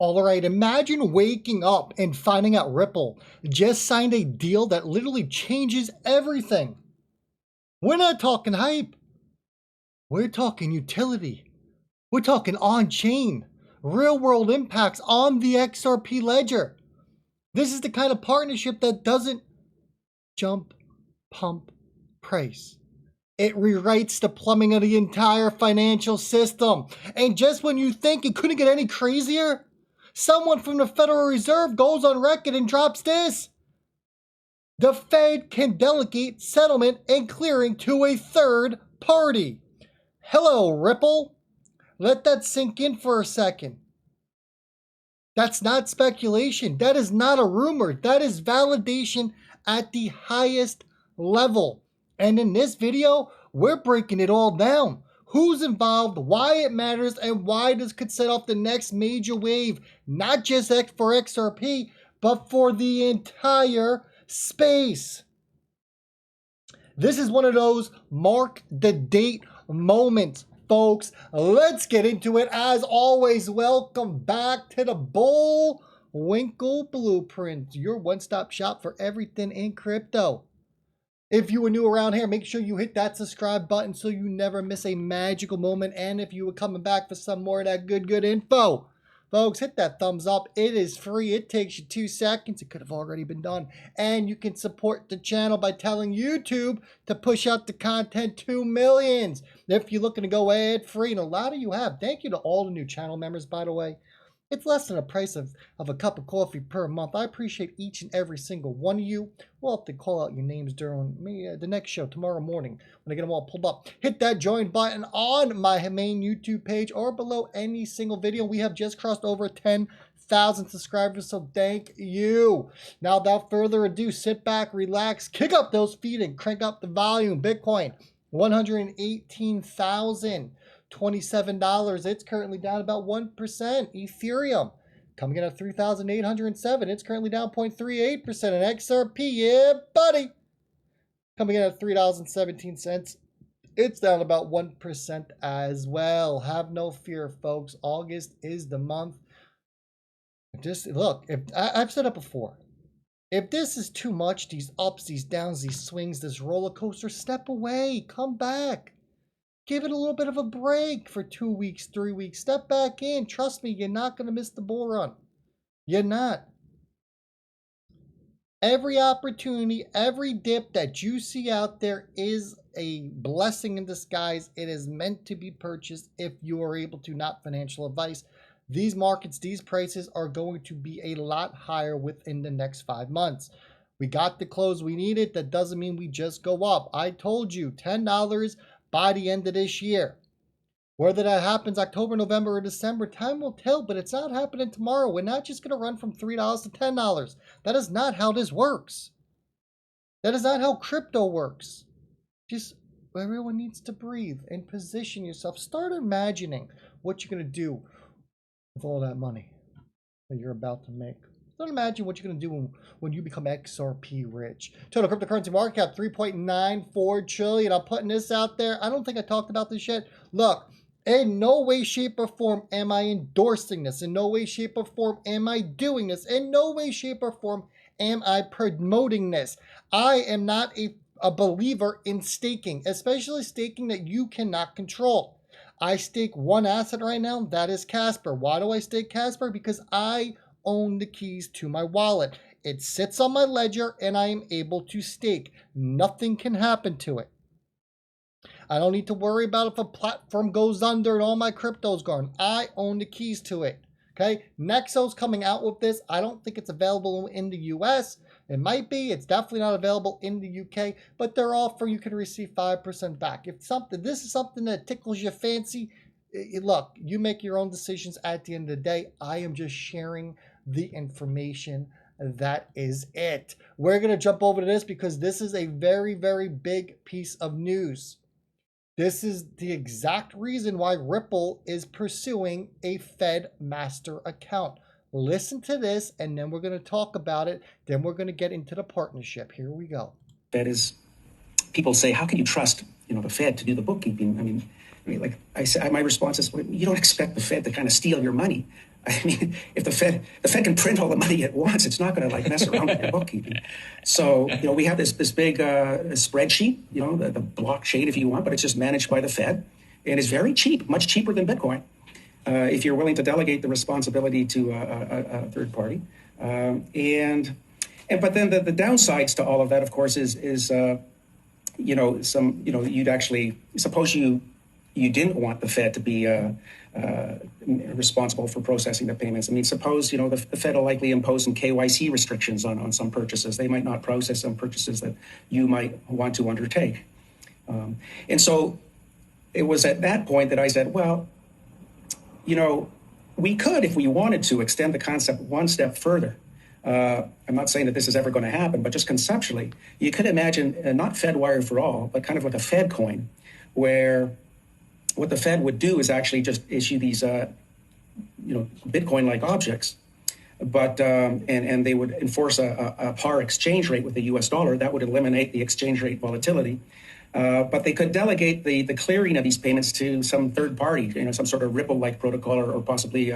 All right, imagine waking up and finding out Ripple just signed a deal that literally changes everything. We're not talking hype. We're talking utility. We're talking on-chain, real-world impacts on the XRP ledger. This is the kind of partnership that doesn't jump, pump, price. It rewrites the plumbing of the entire financial system. And just when you think it couldn't get any crazier, someone from the Federal Reserve goes on record and drops this. The Fed can delegate settlement and clearing to a third party. Hello, Ripple. Let that sink in for a second. That's not speculation. That is not a rumor. That is validation at the highest level. And in this video, we're breaking it all down. Who's involved, why it matters, and why this could set off the next major wave, not just for XRP, but for the entire space. This is one of those mark the date moments, folks. Let's get into it. As always, welcome back to the Bullwinkle Blueprint, your one-stop shop for everything in crypto. If you are new around here, make sure you hit that subscribe button so you never miss a magical moment. And if you are coming back for some more of that good info, folks, hit that thumbs up. It is free. It takes you 2 seconds. It could have already been done. And you can support the channel by telling YouTube to push out the content to millions. If you're looking to go ad-free, and a lot of you have, thank you to all the new channel members, by the way. It's less than the price of a cup of coffee per month. I appreciate each and every single one of you. We'll have to call out your names during the next show tomorrow morning when I get them all pulled up. Hit that join button on my main YouTube page or below any single video. We have just crossed over 10,000 subscribers, so thank you. Now, without further ado, sit back, relax, kick up those feet, and crank up the volume. Bitcoin, $118,027. It's currently down about 1%. Ethereum coming in at 3,807. It's currently down 0.38%. And XRP, yeah, buddy, coming in at $3.17. It's down about 1% as well. Have no fear, folks. August is the month. Just look, if I've said it before, if this is too much, these ups, these downs, these swings, this roller coaster, step away, come back. Give it a little bit of a break for 2 weeks, 3 weeks. Step back in. Trust me, you're not going to miss the bull run. You're not. Every opportunity, every dip that you see out there is a blessing in disguise. It is meant to be purchased if you are able to, not financial advice. These markets, these prices are going to be a lot higher within the next 5 months. We got the close we needed. That doesn't mean we just go up. I told you, $10 by the end of this year. Whether that happens October, November, or December, time will tell, but it's not happening tomorrow. We're not just going to run from $3 to $10. That is not how this works. That is not how crypto works. Just everyone needs to breathe and position yourself. Start imagining what you're going to do with all that money that you're about to make. Don't imagine what you're going to do when you become XRP rich. Total cryptocurrency market cap, 3.94 trillion. I'm putting this out there. I don't think I talked about this yet. Look, in no way, shape, or form am I endorsing this. In no way, shape, or form am I doing this. In no way, shape, or form am I promoting this. I am not a believer in staking, especially staking that you cannot control. I stake one asset right now. That is Casper. Why do I stake Casper? Because I own the keys to my wallet. It sits on my ledger and I am able to stake. Nothing can happen to it. I don't need to worry about if a platform goes under and all my crypto's gone. I own the keys to it. Okay, Nexo's coming out with this. I don't think it's available in the US. It might be. It's definitely not available in the UK, but they're offering you can receive 5% back. If this is something that tickles your fancy, look, you make your own decisions at the end of the day. I am just sharing the information. That is it. We're going to jump over to this because this is a very, very big piece of news. This is the exact reason why Ripple is pursuing a Fed master account. Listen to this, and then we're going to talk about it. Then we're going to get into the partnership. Here we go. Fed is, people say, how can you trust, the Fed to do the bookkeeping? I mean, like I said, my response is, well, you don't expect the Fed to kind of steal your money. I mean, if the Fed can print all the money at once, it's not going to like mess around with your bookkeeping. So, we have this big spreadsheet, the blockchain if you want, but it's just managed by the Fed, and it's very cheap, much cheaper than Bitcoin, if you're willing to delegate the responsibility to a third party. But then the downsides to all of that, of course, is you'd actually suppose you didn't want the Fed to be responsible for processing the payments. I mean, suppose the Fed will likely impose some KYC restrictions on some purchases. They might not process some purchases that you might want to undertake. And so it was at that point that I said, well, we could, if we wanted to, extend the concept one step further. I'm not saying that this is ever going to happen, but just conceptually, you could imagine not FedWire for all, but kind of like a Fed coin, where what the Fed would do is actually just issue these, Bitcoin-like objects, but and they would enforce a par exchange rate with the U.S. dollar. That would eliminate the exchange rate volatility. But they could delegate the clearing of these payments to some third party, some sort of Ripple-like protocol, or possibly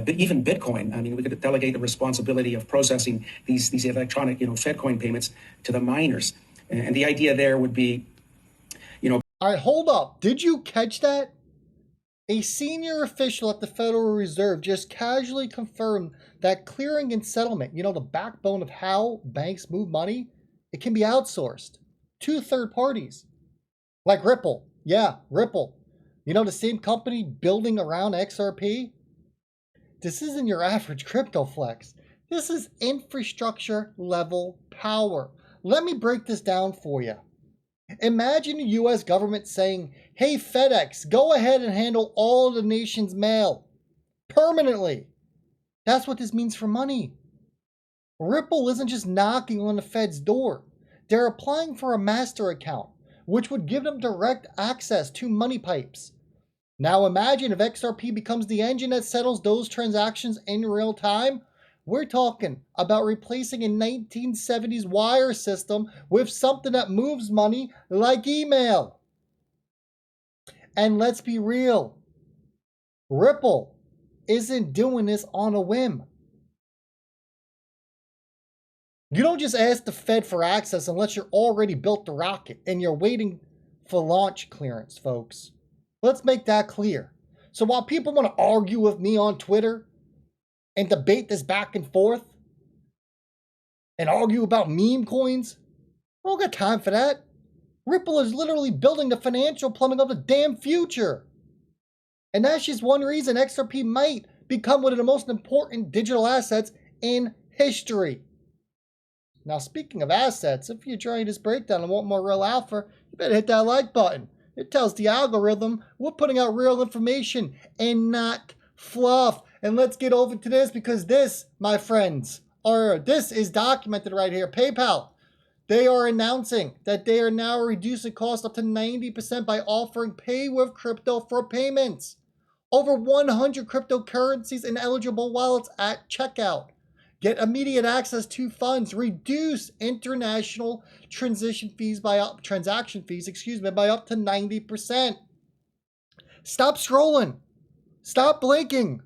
even Bitcoin. I mean, we could delegate the responsibility of processing these electronic, Fedcoin payments to the miners. And the idea there would be, All right, hold up. Did you catch that? A senior official at the Federal Reserve just casually confirmed that clearing and settlement, the backbone of how banks move money, it can be outsourced to third parties. Like Ripple. Yeah, Ripple. The same company building around XRP? This isn't your average crypto flex. This is infrastructure level power. Let me break this down for you. Imagine the US government saying, hey, FedEx, go ahead and handle all the nation's mail permanently. That's what this means for money. Ripple isn't just knocking on the Fed's door. They're applying for a master account, which would give them direct access to money pipes. Now imagine if XRP becomes the engine that settles those transactions in real time. We're talking about replacing a 1970s wire system with something that moves money like email. And let's be real, Ripple isn't doing this on a whim. You don't just ask the Fed for access unless you're already built the rocket and you're waiting for launch clearance, folks. Let's make that clear. So while people want to argue with me on Twitter and debate this back and forth and argue about meme coins, I don't got time for that. Ripple is literally building the financial plumbing of the damn future. And that's just one reason XRP might become one of the most important digital assets in history. Now, speaking of assets, if you're trying this breakdown and want more real alpha, you better hit that like button. It tells the algorithm we're putting out real information and not fluff. And let's get over to this, because this, my friends, this is documented right here. PayPal, they are announcing that they are now reducing costs up to 90% by offering pay with crypto for payments. Over 100 cryptocurrencies and eligible wallets at checkout. Get immediate access to funds. Reduce international transaction fees by up to 90%. Stop scrolling. Stop blinking.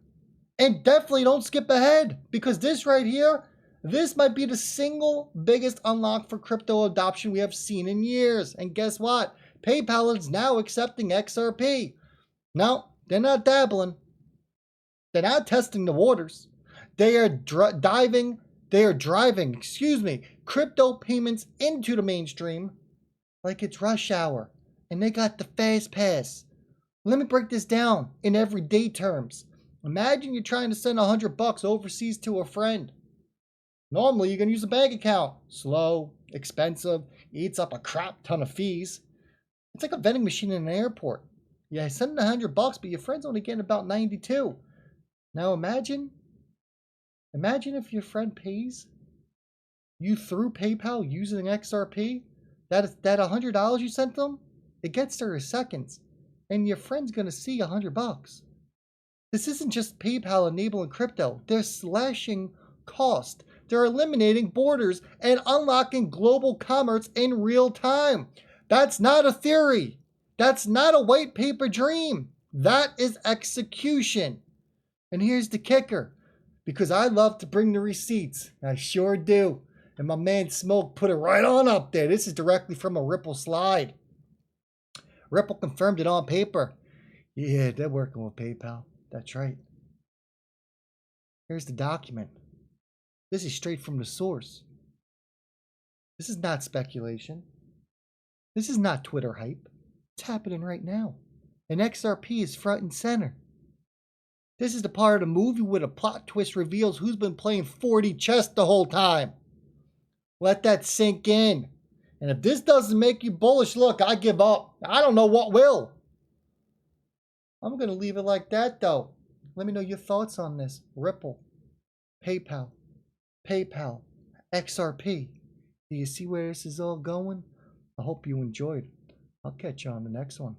And definitely don't skip ahead, because this right here, this might be the single biggest unlock for crypto adoption we have seen in years. And guess what? PayPal is now accepting XRP. No, they're not dabbling. They're not testing the waters. They are driving crypto payments into the mainstream like it's rush hour, and they got the fast pass. Let me break this down in everyday terms. Imagine you're trying to send $100 overseas to a friend. Normally, you're going to use a bank account. Slow, expensive, eats up a crap ton of fees. It's like a vending machine in an airport. Yeah, send $100, but your friend's only getting about 92. Now imagine if your friend pays you through PayPal using XRP. That $100 you sent them, it gets there in seconds, and your friend's going to see $100. This isn't just PayPal enabling crypto. They're slashing cost. They're eliminating borders and unlocking global commerce in real time. That's not a theory. That's not a white paper dream. That is execution. And here's the kicker, because I love to bring the receipts. I sure do. And my man Smoke put it right on up there. This is directly from a Ripple slide. Ripple confirmed it on paper. Yeah, they're working with PayPal. That's right. Here's the document. This is straight from the source. This is not speculation. This is not Twitter hype. It's happening right now. And XRP is front and center. This is the part of the movie where the plot twist reveals who's been playing 40 chess the whole time. Let that sink in. And if this doesn't make you bullish, look, I give up. I don't know what will. I'm going to leave it like that, though. Let me know your thoughts on this. Ripple, PayPal, XRP. Do you see where this is all going? I hope you enjoyed. I'll catch you on the next one.